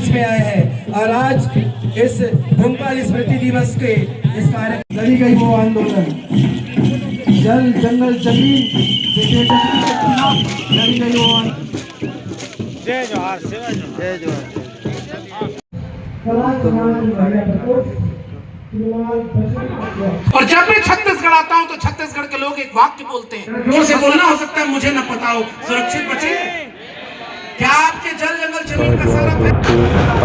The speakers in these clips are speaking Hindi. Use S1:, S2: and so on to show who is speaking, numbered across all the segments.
S1: बीच में आए हैं और आज इस भूमकाल स्मृति दिवस के इस कार्यक्रम लड़ी गई वो आंदोलन जल जंगल जमीन से लड़ी गई वो
S2: जय जोहार जय जोहार।
S1: और जब मैं छत्तीसगढ़ आता हूँ तो छत्तीसगढ़ के लोग एक वाक्य बोलते हैं, जोर से बोलना हो सकता है मुझे न पता हो, सुरक्षित बचे। क्या आपके जल जंगल जमीन का सारा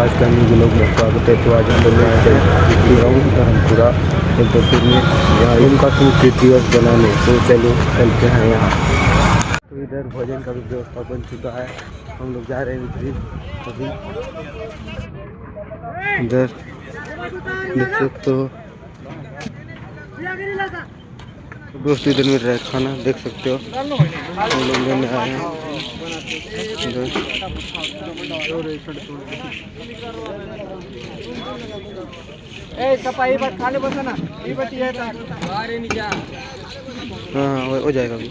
S3: आज करने के लोग स्वागत है। तो आज हम लोग धर्मपुरा जगदलपुर में यहाँ उनका दिवस बनाने, तो चलो चलते हैं यहाँ। तो इधर भोजन का भी व्यवस्था बन चुका है, हम लोग जा रहे हैं इधर अभी। इधर देख सकते हो दोस्त, इधर मिल रहा है खाना, देख सकते हो हम लोग लेने आए हैं। हाँ हो जाएगा अभी।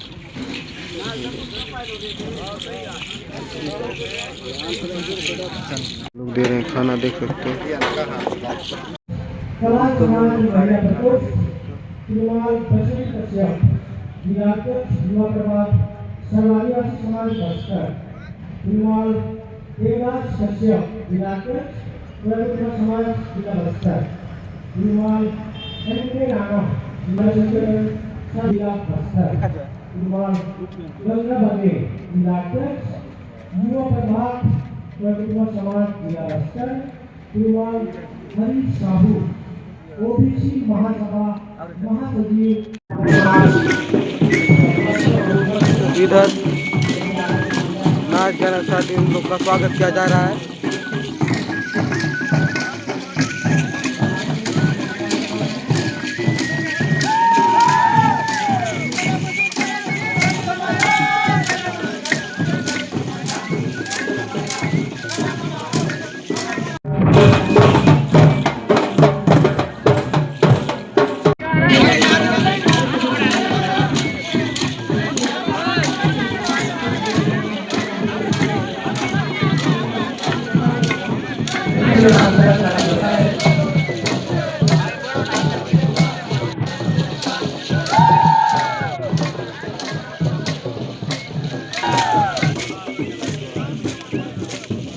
S3: लोग दे रहे हैं खाना, देख सकते हो।
S1: ओबीसी महासभा महासचिव।
S3: इधर नाच गाना साथ इन लोग का स्वागत किया जा रहा है।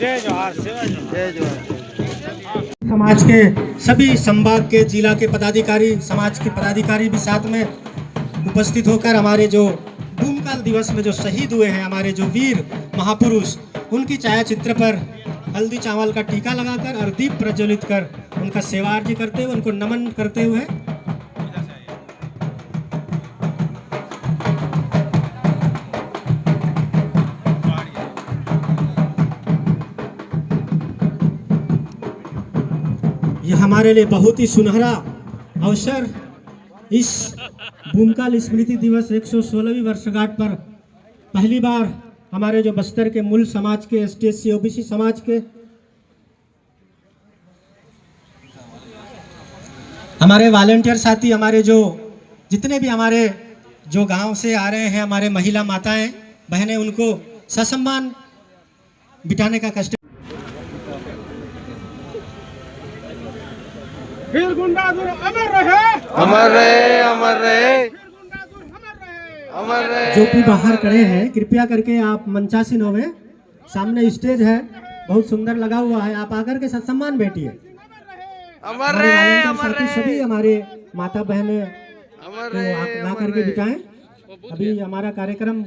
S2: जय जोहार जय जोहार।
S1: समाज के सभी संभाग के जिला के पदाधिकारी, समाज के पदाधिकारी भी साथ में उपस्थित होकर हमारे जो भूमकाल दिवस में जो शहीद हुए हैं, हमारे जो वीर महापुरुष, उनकी छायाचित्र पर हल्दी चावल का टीका लगाकर और दीप प्रज्वलित कर उनका सेवार्जी करते हुए, उनको नमन करते हुए यह हमारे लिए बहुत ही सुनहरा अवसर। इस भूमकाल स्मृति दिवस 116वीं वर्षगांठ पर पहली बार हमारे जो बस्तर के मूल समाज के ST/SC OBC समाज के हमारे वॉलंटियर साथी, हमारे जो जितने भी हमारे जो गांव से आ रहे हैं, हमारे महिला माताएं बहनें, उनको ससम्मान बिठाने का कष्ट।
S2: फिर गुंडागुर अमर रहे,
S3: अमर रहे, अमर रहे, अमर रहे।
S1: जो भी बाहर खड़े हैं, कृपया करके आप मंचासीन होवे, सामने स्टेज है, बहुत सुंदर लगा हुआ है, आप आकर के सत्सम्मान बैठिए।
S3: अमर रहे, अमर रहे।
S1: सभी हमारे माता बहने
S3: अमर
S1: ला करके बिठाएं। अभी हमारा कार्यक्रम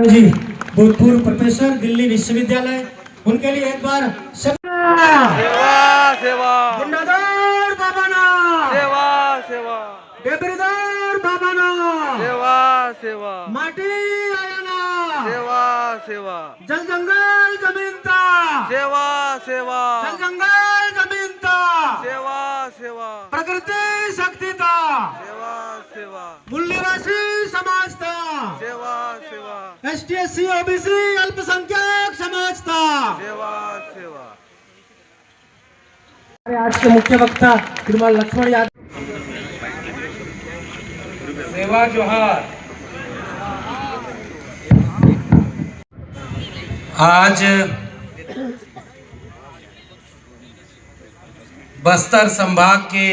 S1: जी भूतपूर्व प्रोफेसर दिल्ली विश्वविद्यालय, उनके लिए एक बार
S3: सेवा सेवा,
S1: गुंडादार बाबाना
S3: सेवा सेवा,
S1: डेबरीदार बाबाना
S3: सेवा सेवा,
S1: माटी आयाना
S3: सेवा सेवा,
S1: जल जंगल जमीनता
S3: सेवा सेवा,
S1: जल जंगल जमीनता
S3: सेवा सेवा,
S1: प्रकृति शक्तिता
S3: सेवा सेवा,
S1: मूल्यवासी समाजता
S3: सेवा सेवा,
S1: ST/SC OBC अल्पसंख्यक समाजता
S3: सेवा सेवा।
S1: आज के मुख्य वक्ता श्रीमान लक्ष्मण यादव।
S2: सेवा जोहार।
S1: आज
S4: बस्तर संभाग के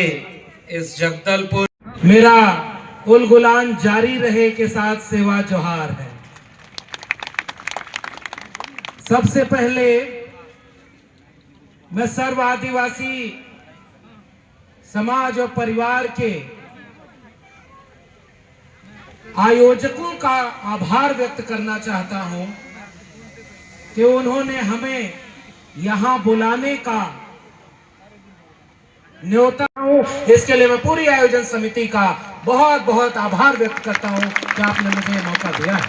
S4: इस जगदलपुर
S5: मेरा उलगुलान जारी रहे के साथ सेवा जोहार है। सबसे पहले मैं सर्व आदिवासी समाज और परिवार के आयोजकों का आभार व्यक्त करना चाहता हूं कि उन्होंने हमें यहां बुलाने का न्योता हूं। इसके लिए मैं पूरी आयोजन समिति का बहुत बहुत आभार व्यक्त करता हूं कि आपने मुझे ये मौका दिया है।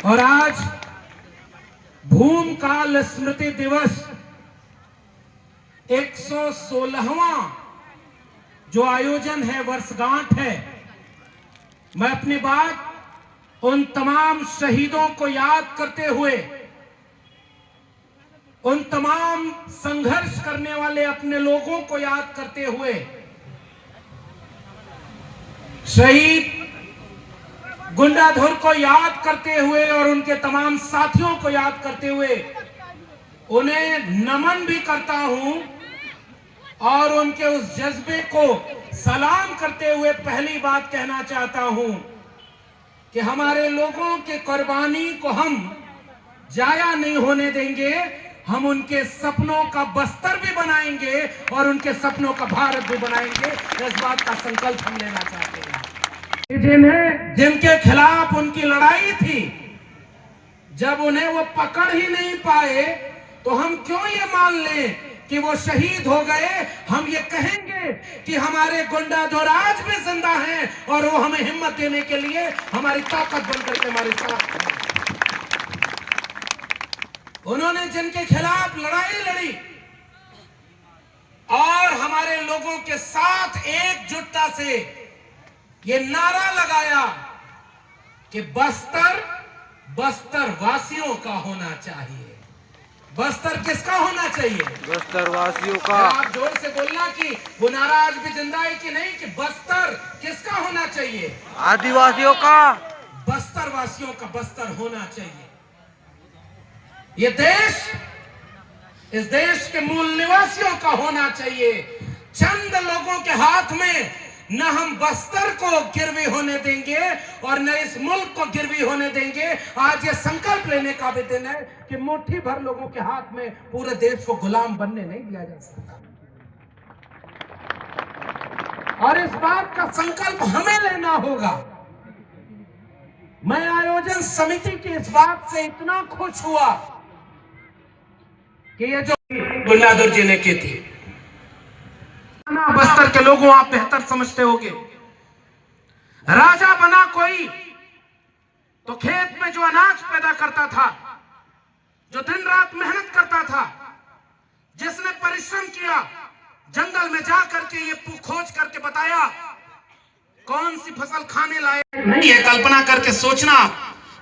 S5: और आज भूमकाल स्मृति दिवस 116वां जो आयोजन है, वर्षगांठ है, मैं अपनी बात उन तमाम शहीदों को याद करते हुए, उन तमाम संघर्ष करने वाले अपने लोगों को याद करते हुए, शहीद गुंडाधुर को याद करते हुए और उनके तमाम साथियों को याद करते हुए उन्हें नमन भी करता हूं और उनके उस जज्बे को सलाम करते हुए पहली बात कहना चाहता हूं कि हमारे लोगों के कुर्बानी को हम जाया नहीं होने देंगे। हम उनके सपनों का बस्तर भी बनाएंगे और उनके सपनों का भारत भी बनाएंगे। इस बात का संकल्प हम लेना चाहते हैं। जिनके खिलाफ उनकी लड़ाई थी, जब उन्हें वो पकड़ ही नहीं पाए तो हम क्यों ये मान लें कि वो शहीद हो गए। हम ये कहेंगे कि हमारे गुंडाधुर आज भी जिंदा हैं और वो हमें हिम्मत देने के लिए हमारी ताकत बनकर के हमारे साथ हैं। उन्होंने जिनके खिलाफ लड़ाई लड़ी और हमारे लोगों के साथ एकजुटता से ये नारा लगाया कि बस्तर बस्तर वासियों का होना चाहिए। बस्तर किसका होना चाहिए?
S2: बस्तर वासियों का।
S5: आप जोर से बोलना कि वो नारा आज भी जिंदा है कि नहीं, कि बस्तर किसका होना चाहिए?
S2: आदिवासियों का।
S5: बस्तर वासियों का बस्तर होना चाहिए। ये देश इस देश के मूल निवासियों का होना चाहिए। चंद लोगों के हाथ में न हम बस्तर को गिरवी होने देंगे और न इस मुल्क को गिरवी होने देंगे। आज ये संकल्प लेने का भी दिन है कि मुट्ठी भर लोगों के हाथ में पूरे देश को गुलाम बनने नहीं दिया जा सकता। और इस बात का संकल्प हमें लेना होगा। मैं आयोजन समिति की इस बात से इतना खुश हुआ कि ये जो गुंडाधुर जी ने की थी, बस्तर के लोगों आप बेहतर समझते होंगे। राजा बना कोई तो खेत में जो अनाज पैदा करता था, जो दिन रात मेहनत करता था, जिसने परिश्रम किया, जंगल में जा करके ये खोज करके बताया कौन सी फसल खाने लायक नहीं है। कल्पना करके सोचना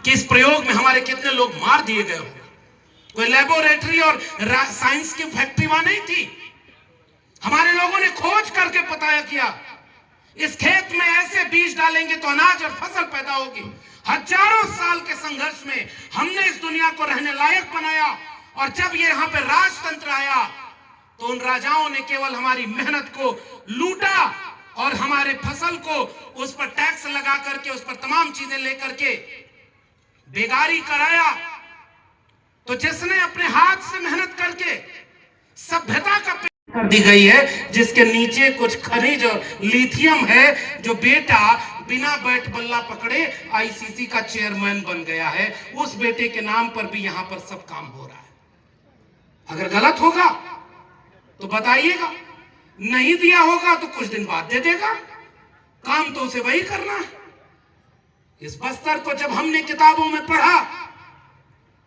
S5: कि इस प्रयोग में हमारे कितने लोग मार दिए गए हो। कोई लेबोरेटरी और साइंस की फैक्ट्री वहां नहीं थी। हमारे लोगों ने खोज करके पता किया इस खेत में ऐसे बीज डालेंगे तो अनाज और फसल पैदा होगी। हजारों साल के संघर्ष में हमने इस दुनिया को रहने लायक बनाया। और जब ये यहाँ पे राजतंत्र आया तो उन राजाओं ने केवल हमारी मेहनत को लूटा और हमारे फसल को उस पर टैक्स लगा करके, उस पर तमाम चीजें लेकर के बेगारी कराया। तो जिसने अपने हाथ से मेहनत करके सभ्यता का कर दी गई है, जिसके नीचे कुछ खनिज और लिथियम है, जो बेटा बिना बैट बल्ला पकड़े आईसीसी का चेयरमैन बन गया है, उस बेटे के नाम पर भी यहां पर सब काम हो रहा है। अगर गलत होगा तो बताइएगा, नहीं दिया होगा तो कुछ दिन बाद दे देगा। काम तो उसे वही करना है। इस बस्तर को जब हमने किताबों में पढ़ा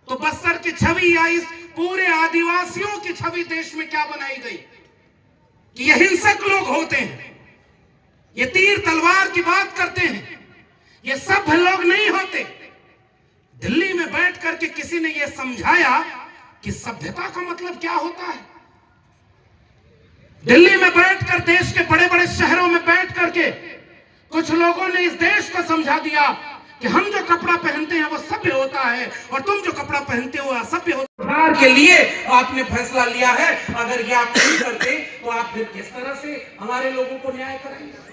S5: तो बस्तर की छवि या इस पूरे आदिवासियों की छवि देश में क्या बनाई गई कि ये हिंसक लोग होते हैं, ये तीर तलवार की बात करते हैं, ये सभ्य लोग नहीं होते। दिल्ली में बैठ करके किसी ने ये समझाया कि सभ्यता का मतलब क्या होता है। दिल्ली में बैठकर, देश के बड़े बड़े शहरों में बैठ करके कुछ लोगों ने इस देश को समझा दिया कि हम जो कपड़ा पहनते हैं वो सभ्य होता है और तुम जो कपड़ा पहनते हो असभ्य होता है। के लिए आपने फैसला लिया है, अगर ये आप नहीं करते तो आप फिर किस तरह से हमारे लोगों को न्याय करेंगे?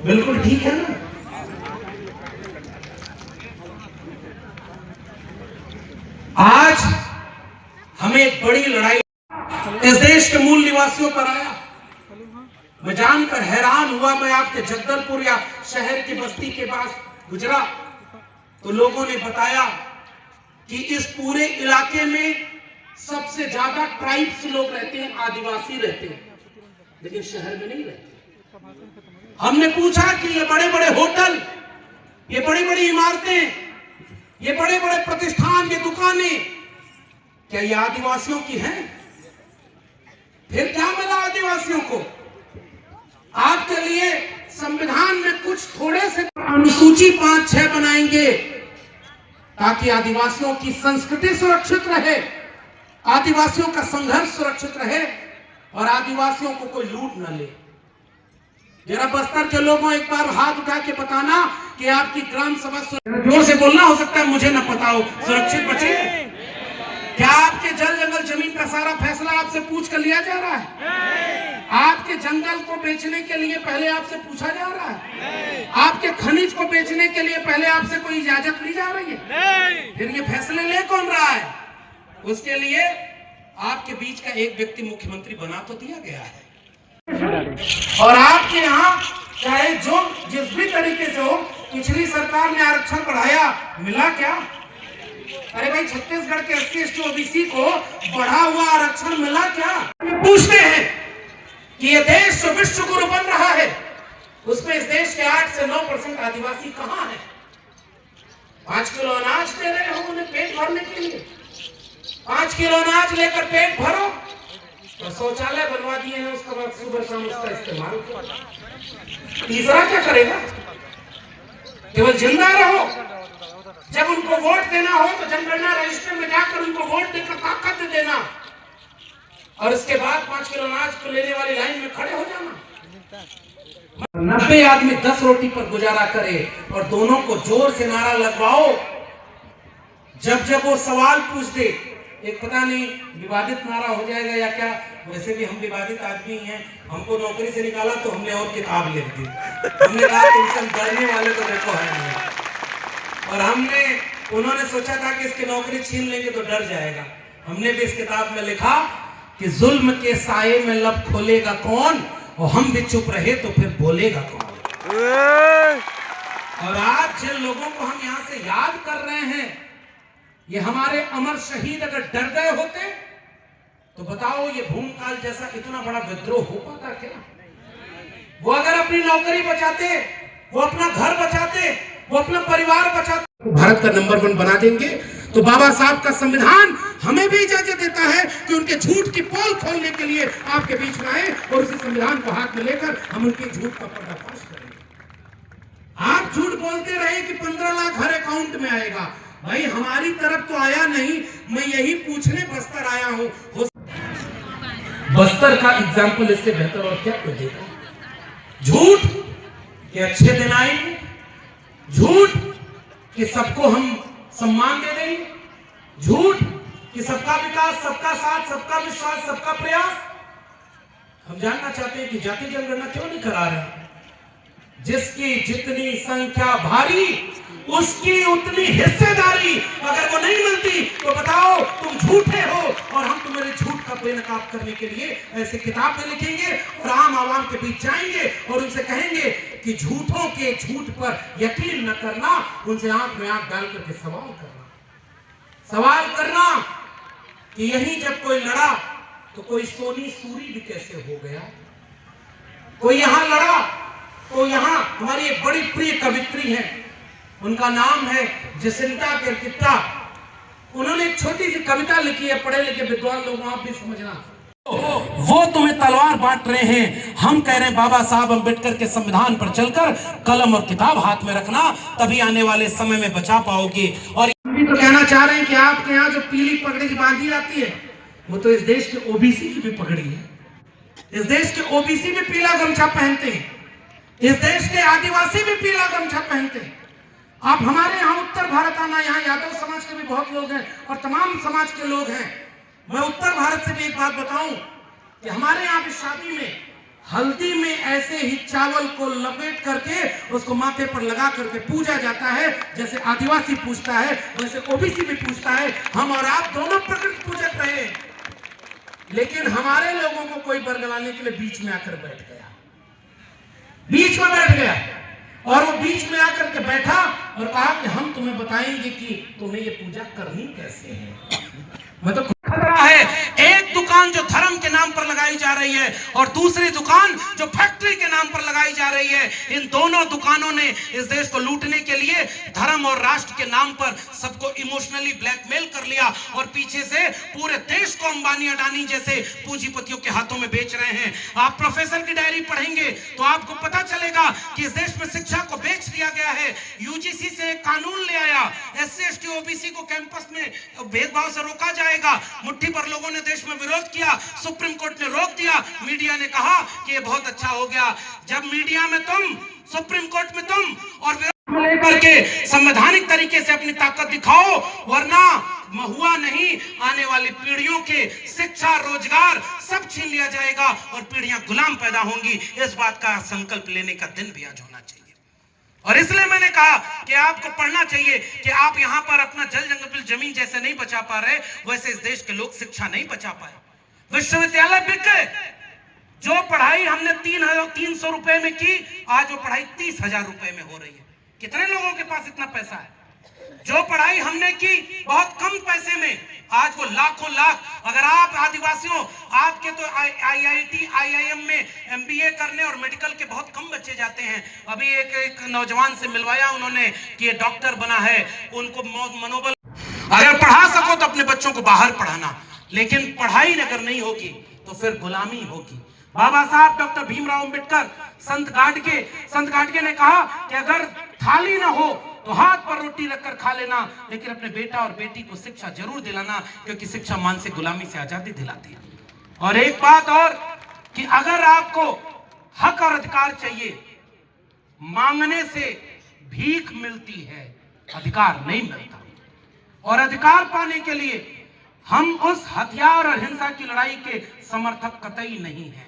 S5: बिल्कुल ठीक है ना? आज हमें एक बड़ी लड़ाई इस देश के मूल निवासियों पर आया। मैं जानकर हैरान हुआ, मैं आपके जगदलपुर या शहर की बस्ती के पास गुजरा तो लोगों ने बताया कि इस पूरे इलाके में सबसे ज्यादा ट्राइब्स लोग रहते हैं, आदिवासी रहते हैं, लेकिन शहर में नहीं रहते। हमने पूछा कि ये बड़े बड़े होटल, ये बड़ी बड़ी इमारतें, ये बड़े बड़े प्रतिष्ठान, ये दुकानें, क्या ये आदिवासियों की हैं? फिर क्या मिला आदिवासियों को? आपके लिए संविधान में कुछ थोड़े से अनुसूची 5-6 बनाएंगे ताकि आदिवासियों की संस्कृति सुरक्षित रहे, आदिवासियों का संघर्ष सुरक्षित रहे और आदिवासियों को कोई लूट न ले। जरा बस्तर के लोगों एक बार हाथ उठा के बताना कि आपकी ग्राम सभा, जोर से बोलना, हो सकता है मुझे न पता हो, सुरक्षित बचे? क्या आपके जल जंगल जमीन का सारा फैसला आपसे पूछ कर लिया जा रहा है? आपके जंगल को बेचने के लिए पहले आपसे पूछा जा रहा है? आपके खनिज को बेचने के लिए पहले आपसे कोई इजाजत ली जा रही है? फिर ये फैसले ले कौन रहा है? उसके लिए आपके बीच का एक व्यक्ति मुख्यमंत्री बना तो दिया गया है और आपके यहाँ चाहे जो जिस भी तरीके से हो, पिछली सरकार ने आरक्षण बढ़ाया, मिला क्या? अरे भाई, छत्तीसगढ़ के SC ST OBC को बढ़ा हुआ आरक्षण मिला क्या? पूछते हैं कि ये देश जो विश्व गुरु बन रहा है उसमें इस देश के 8 से 9% आदिवासी कहाँ है? 5 किलो अनाज दे रहे हो उन्हें पेट भरने के लिए। 5 किलो अनाज लेकर पेट भरो और शौचालय बनवा दिए हैं, उसके बाद सुबह शाम उसका इस्तेमाल करो। तीसरा क्या करेगा? केवल जिंदा रहो। जब उनको वोट देना हो तो जनगणना रजिस्टर में जाकर उनको वोट देकर ताकत देना और इसके बाद 5 किलो अनाज को लेने वाली लाइन में खड़े हो जाना। 90 आदमी 10 रोटी पर गुजारा करे और दोनों को जोर से नारा लगवाओ। जब जब वो सवाल पूछ दे, एक पता नहीं विवादित नारा हो जाएगा या क्या, वैसे भी हम विवादित आदमी हैं, हमको नौकरी से निकाला तो हमने और किताब लिख दी। हमने कहा तुमसे डरने वाले तो देखो है नहीं, और उन्होंने सोचा था कि इसकी नौकरी छीन लेंगे तो डर जाएगा। हमने भी इस किताब में लिखा कि जुल्म के साये में लब खोलेगा कौन, और हम भी चुप रहे तो फिर बोलेगा कौन। और आज जिन लोगों को हम यहाँ से याद कर रहे हैं, ये हमारे अमर शहीद अगर डर गए होते तो बताओ ये भूमकाल जैसा इतना बड़ा विद्रोह हो पाता क्या? वो अगर अपनी नौकरी बचाते, वो अपना घर बचाते, वो अपना परिवार बचाते, भारत का नंबर 1 बना देंगे। तो बाबा साहब का संविधान हमें भी इजाजत देता है कि उनके झूठ की पोल खोलने के लिए आपके बीच में आए और उसी संविधान को हाथ में लेकर हम उनके झूठ का पर्दाफाश करेंगे। आप झूठ बोलते रहे कि 15 लाख हर अकाउंट में आएगा, भाई हमारी तरफ तो आया नहीं। मैं यही पूछने बस्तर आया हूँ, बस्तर का एग्जाम्पल इससे बेहतर और क्या कर देगा? झूठ के अच्छे दिन आएंगे, झूठ कि सबको हम सम्मान दे देंगे, झूठ कि सबका विकास, सबका साथ, सबका विश्वास, सबका प्रयास। हम जानना चाहते हैं कि जाति जनगणना क्यों नहीं करा रहे? जिसकी जितनी संख्या भारी उसकी उतनी हिस्सेदारी। अगर वो नहीं मिलती तो बताओ तुम झूठे हो और हम तुम्हारे झूठ का बेनकाब करने के लिए ऐसे किताब में लिखेंगे और आम आवाम के बीच जाएंगे और उनसे कहेंगे कि झूठों के झूठ पर यकीन न करना, उनसे आंख में आंख डाल करके सवाल करना कि यही जब कोई लड़ा तो कोई सोनी सूरी भी कैसे हो गया, कोई यहां लड़ा तो यहां हमारी एक बड़ी प्रिय कवित्री है, उनका नाम है जसिंता केरकिट्टा। उन्होंने एक छोटी सी कविता लिखी है, पढ़े लिखे विद्वान लोग आप भी समझना। वो तुम्हें तलवार बांट रहे हैं, हम कह रहे हैं बाबा साहब अम्बेडकर के संविधान पर चलकर कलम और किताब हाथ में रखना, तभी आने वाले समय में बचा पाओगे। और हम भी तो कहना चाह रहे हैं कि आपके यहाँ जो पीली पगड़ी बांधी जाती है वो तो इस देश के ओबीसी की भी पगड़ी है। इस देश के ओबीसी भी पीला गमछा पहनते हैं। इस देश के आदिवासी भी पीला गमछा पहनते हैं। आप हमारे यहाँ उत्तर भारत आना, यहाँ यादव समाज के भी बहुत लोग हैं और तमाम समाज के लोग हैं। मैं उत्तर भारत से भी एक बात बताऊं कि हमारे यहाँ की शादी में हल्दी में ऐसे ही चावल को लपेट करके उसको माथे पर लगा करके पूजा जाता है। जैसे आदिवासी पूजता है वैसे ओबीसी भी पूजता है। हम और आप दोनों प्रकृति पूजक रहे, लेकिन हमारे लोगों को कोई बरगलाने के लिए बीच में आकर बैठ गया, बीच में बैठ गया और वो बीच में आकर के बैठा और कहा कि हम तुम्हें बताएंगे कि तुम्हें ये पूजा करनी कैसे है। मैं तो खतरा है, एक दुकान जो धर्म के नाम पर लगाई जा रही है और दूसरी दुकान जो फैक्ट्री के नाम पर लगाई जा रही है। इन दोनों दुकानों ने इस देश को लूटने के लिए धर्म और राष्ट्र के नाम पर सबको इमोशनली ब्लैकमेल कर लिया और पीछे से पूरे देश को अंबानी अडानी जैसे पूंजीपतियों के हाथों में बेच रहे हैं। आप प्रोफेसर की डायरी पढ़ेंगे तो आपको पता चलेगा कि इस देश में शिक्षा को बेच दिया गया है। यूजीसी से एक कानून ले आया, SC ST OBC को कैंपस में भेदभाव से रोका जाएगा। मुट्ठी भर लोगों ने देश में विरोध किया, सुप्रीम कोर्ट ने रोक दिया। मीडिया ने कहा कि ये बहुत अच्छा हो गया। जब मीडिया में तुम, सुप्रीम कोर्ट में तुम और विरोध लेकर के संवैधानिक तरीके से अपनी ताकत दिखाओ, वरना महुआ नहीं, आने वाली पीढ़ियों के शिक्षा, रोजगार सब छीन लिया जाएगा और पीढ़ियां गुलाम पैदा होंगी। इस बात का संकल्प लेने का दिन भी आज होना चाहिए। और इसलिए मैंने कहा कि आपको पढ़ना चाहिए कि आप यहाँ पर अपना जल जंगल जमीन जैसे नहीं बचा पा रहे, वैसे इस देश के लोग शिक्षा नहीं बचा पाए। विश्वविद्यालय बिक गए। जो पढ़ाई हमने 300 रुपए में की, आज वो पढ़ाई 30,000 रुपए में हो रही है। कितने लोगों के पास इतना पैसा है? जो पढ़ाई हमने की बहुत कम पैसे में, आज वो लाखों लाख। अगर आप आदिवासियों, आपके तो IIT IIM में MBA करने और मेडिकल के बहुत कम बच्चे जाते हैं। अभी एक नौजवान से मिलवाया उन्होंने कि ये डॉक्टर बना है, उनको मनोबल। अगर पढ़ा सको तो अपने बच्चों को बाहर पढ़ाना, लेकिन पढ़ाई अगर नहीं होगी तो फिर गुलामी होगी। बाबा साहब डॉक्टर भीमराव अंबेडकर, संत गाडगे ने कहा कि अगर थाली ना हो तो हाथ पर रोटी रखकर खा लेना, लेकिन अपने बेटा और बेटी को शिक्षा जरूर दिलाना, क्योंकि शिक्षा मानसिक गुलामी से आजादी दिलाती है। और एक बात और कि अगर आपको हक और अधिकार चाहिए, मांगने से भीख मिलती है, अधिकार नहीं मिलता। और अधिकार पाने के लिए हम उस हथियार और हिंसा की लड़ाई के समर्थक कतई नहीं है।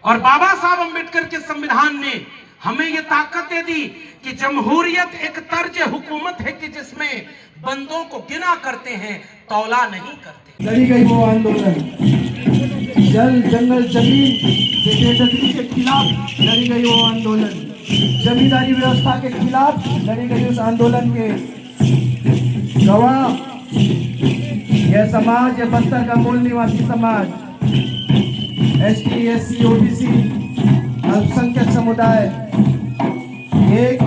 S5: और बाबा साहब अंबेडकर के संविधान ने हमें यह ताकत दे दी कि जमहूरियत एक तर्ज हुकूमत है कि जिसमें बंदों को गिना करते हैं, तौला नहीं करते।
S6: लड़ी गई वो आंदोलन, जल जंगल जमीन के बेदखली के खिलाफ लड़ी गई वो आंदोलन, जमींदारी व्यवस्था के खिलाफ लड़ी गई उस आंदोलन के गवाह यह समाज, यह बस्तर का मूल निवासी समाज, ST SC OBC अल्पसंख्यक समुदाय एक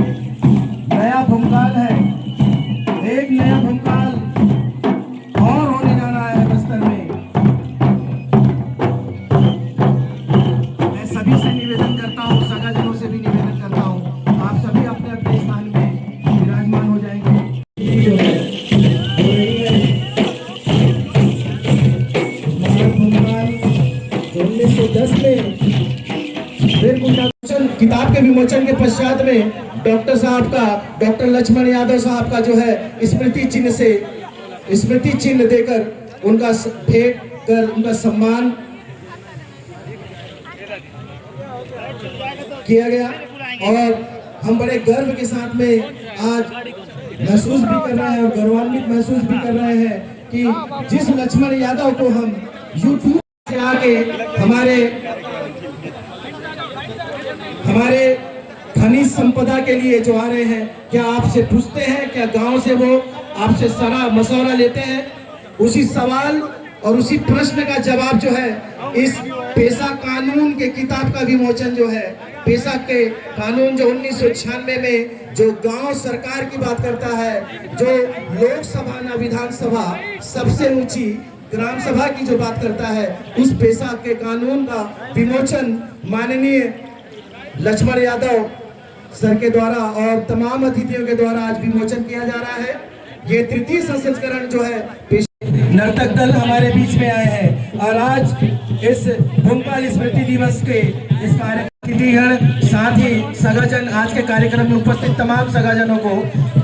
S6: नया भूमकाल है, एक नया भूमकाल और होने जा रहा है बस्तर में। मैं सभी से निवेदन करता हूँ, सगाजनों से भी निवेदन करता हूँ, आप सभी अपने अपने स्थान में विराजमान हो जाएंगे। 1910 में किताब के विमोचन के पश्चात में डॉक्टर साहब का, डॉक्टर लक्ष्मण यादव साहब का जो है स्मृति चिन्ह देकर उनका भेंट कर उनका सम्मान किया गया। और हम बड़े गर्व के साथ में आज महसूस भी कर रहे हैं और गौरवान्वित महसूस भी कर रहे हैं कि जिस लक्ष्मण यादव को हम YouTube से आके हमारे खनिज संपदा के लिए जो आ रहे हैं, क्या आपसे पूछते हैं, क्या गांव से वो आपसे सलाह मशवरा लेते हैं? उसी सवाल और उसी प्रश्न का जवाब जो है इस पेशा कानून के किताब का विमोचन जो है, पेशा के कानून जो 1996 में जो गांव सरकार की बात करता है, जो लोकसभा ना विधानसभा सबसे ऊंची ग्राम सभा की जो बात करता है, उस पेशा के कानून का विमोचन माननीय लक्ष्मण यादव सर के द्वारा और तमाम अतिथियों के द्वारा आज विमोचन किया जा रहा है। ये तृतीय संस्करण जो है नर्तक दल हमारे बीच में आए हैं और आज इस भूमकाल स्मृति दिवस के इस कार्य अतिथिगण साथ ही सगाजन आज के कार्यक्रम में उपस्थित तमाम सगाजनों को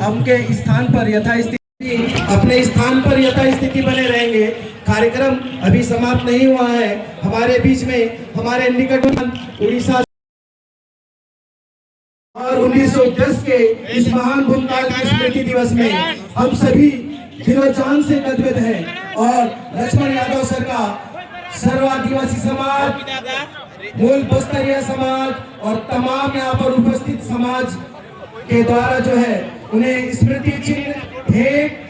S6: उनके स्थान पर यथास्थिति अपने स्थान पर यथास्थिति बने रहेंगे। कार्यक्रम अभी समाप्त नहीं हुआ है। हमारे बीच में हमारे निकट उड़ीसा और 1910 के इस महान भूतकाल के स्मृति दिवस में हम सभी दिलो जान से गदगद हैं और लक्ष्मण यादव सर का सर्व आदिवासी समाज, मूल बस्तरिया समाज और तमाम यहाँ पर उपस्थित समाज के द्वारा जो है उन्हें स्मृति चिन्ह भेंट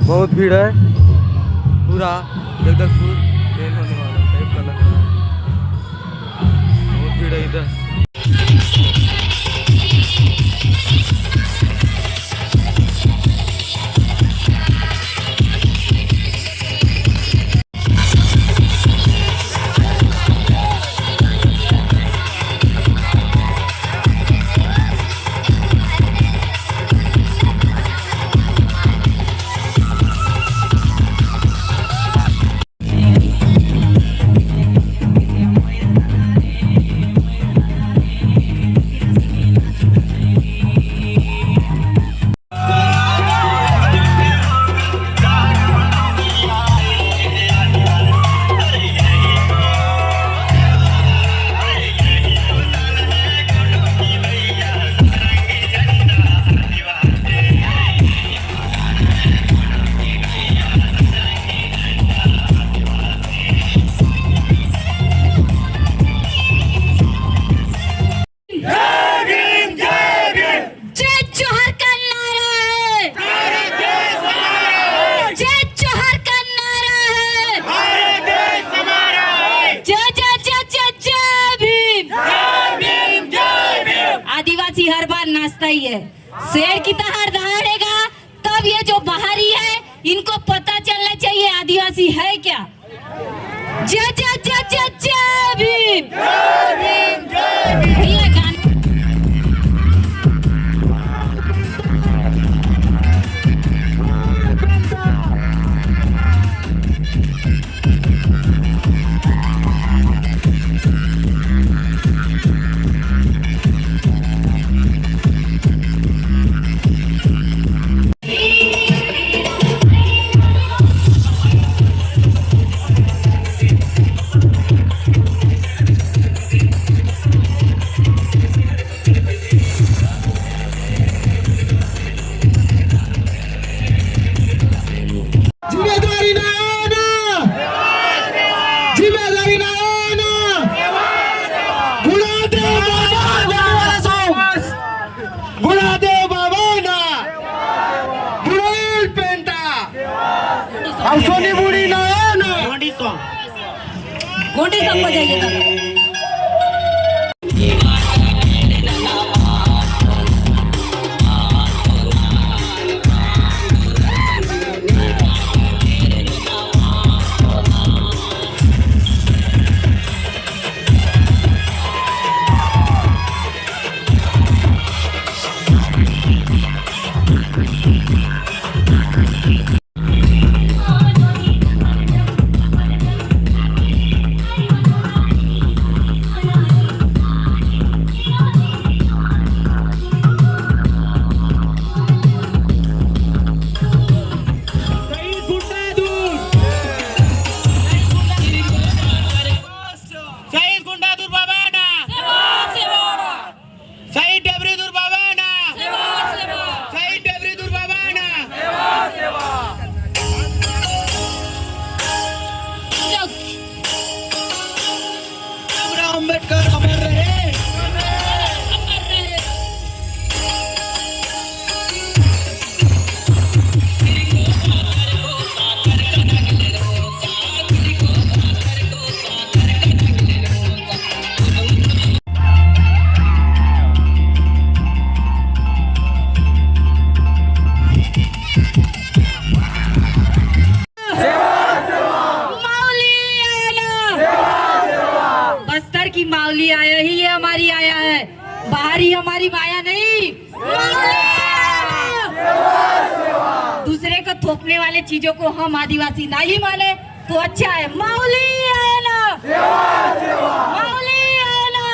S2: बहुत भीड़ है, पूरा जगदलपुर ट्रेन होने वाला टाइप का लग रहा है। बहुत भीड़ है इधर।
S7: हर बार नाचता ही है। शेर की तरह दहाड़ेगा तब ये जो बाहरी है इनको पता चलना चाहिए आदिवासी है क्या। जय जय जय जय जय भीम। भैया गाना
S6: जिम्मेदारी ना आना, जिम्मेदारी ना आना, गुणादेव बाबा गुणाल पेंटा अब सोनी बुढ़ी ना आना।
S7: गोंडी सॉन्ग बजाइएगा।
S6: अम्बेडकर अमर रहे।
S7: माउली आया ही ये हमारी आया है, बाहरी हमारी माया नहीं। दूसरे को थोपने वाले चीजों को हम आदिवासी ना ही माने तो अच्छा है। माउली आया ना, माउली आया ना।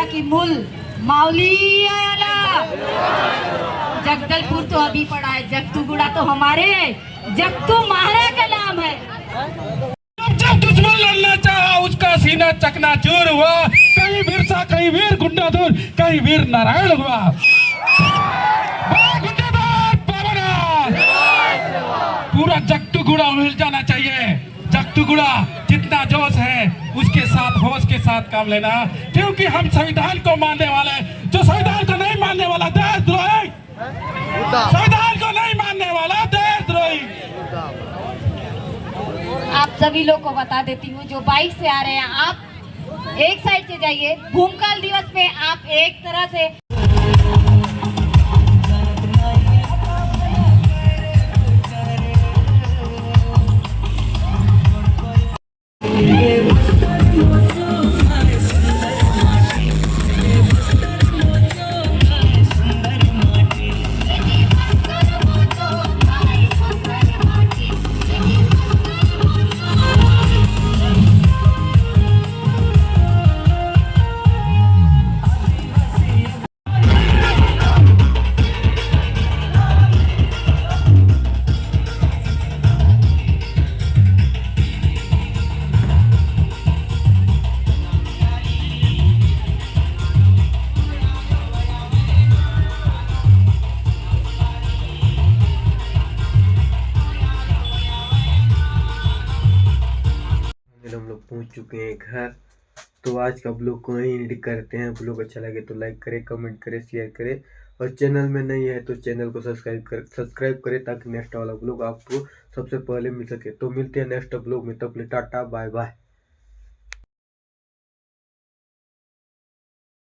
S7: की मूल माउली आया। जगदलपुर तो अभी पड़ा है, जगतूगुड़ा तो हमारे जगतू महाराज का नाम है।
S5: जब दुश्मन लड़ना चाहा उसका सीना चकनाचूर हुआ, कहीं बिरसा कहीं वीर गुंडाधुर कहीं वीर नारायण हुआ। पूरा जगतुगुड़ा मिल जाना चाहिए। जगतुगुड़ा जितना जोश है उसके साथ होश के साथ काम लेना, क्योंकि हम संविधान को मानने वाले, जो संविधान को नहीं मानने वाला देशद्रोही, संविधान को नहीं मानने वाला देशद्रोही।
S7: आप सभी लोग को बता देती हूँ, जो बाइक से आ रहे हैं आप एक साइड से जाइए। भूमकाल दिवस में आप एक तरह से
S3: हम लोग पहुंच चुके हैं घर। तो आज का ब्लॉग को यहीं एंड करते हैं। ब्लॉग अच्छा लगे तो लाइक करें, कमेंट करें, शेयर करें, और चैनल में नहीं है तो चैनल को सब्सक्राइब करें ताकि नेक्स्ट वाला ब्लॉग आपको सबसे पहले मिल सके। तो मिलते हैं नेक्स्ट ब्लॉग में, तब टाटा बाय बाय।